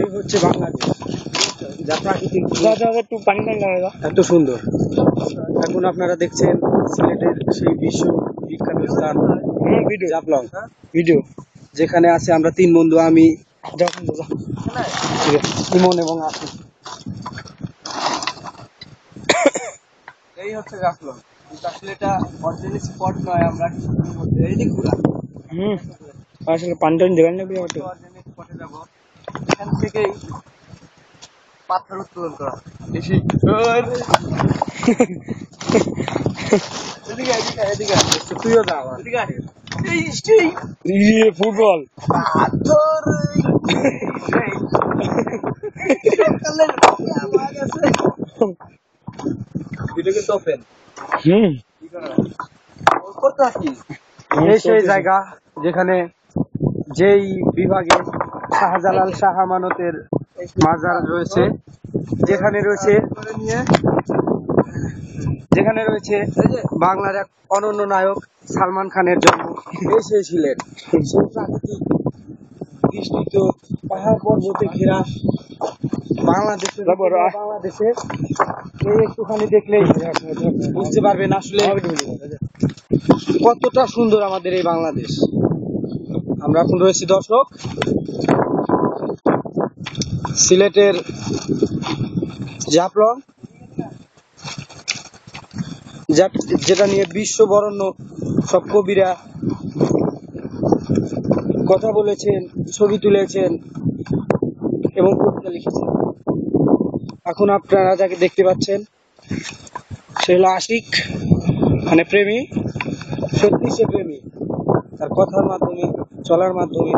এই হচ্ছে বাংলাদেশ, যা প্রাকৃতিক একটু পানি পানি লাগা এত সুন্দর। এখন আপনারা দেখছেন সিলেটের সেই বিশ্ব বিখ্যাত স্থান ভিডিও জাফলং, ভিডিও যেখানে আছে আমরা তিন বন্ধু, আমি যখন ইমন এবং আসিফ। এই হচ্ছে জাফলং, কিন্তু আসলে এটা অরিজিনাল স্পট নয়, আমরা এই ঘোরা আসলে পানি টানি দেবেন না একটু অরিজিনাল স্পটে যাব। এখান থেকেই পাথর উত্তোলন করা। এদিকে এদিকে এদিকে তুইও যা, এদিকে ফুটবল পাথর ভিডিও কিন্তু ওপেন। এই সেই জায়গা যেখানে যেই বিভাগে শাহজালাল শাহ আমানতের মাজার রয়েছে, যেখানে রয়েছে বাংলার এক অনন্য নায়ক সালমান খানের জন্ম। এই সেই ছিলেন সেই প্রাকৃতিক বিস্তৃত পাহাড় পর্বতে ঘেরা বাংলাদেশের এই একটুখানি দেখলেই বুঝতে পারবেন আসলে কতটা সুন্দর আমাদের এই বাংলাদেশ। আমরা এখন রয়েছি দর্শক সিলেটের জাফলং, যেটা নিয়ে বিশ্ব বরেণ্য সব কবিরা কথা বলেছেন, ছবি তুলেছেন এবং কবিতা লিখেছেন। এখন আপনারা যাকে দেখতে পাচ্ছেন সে হলো আশিক, মানে প্রেমী। সত্যি সে প্রেমী, তার কথার মাধ্যমে, চলার মাধ্যমে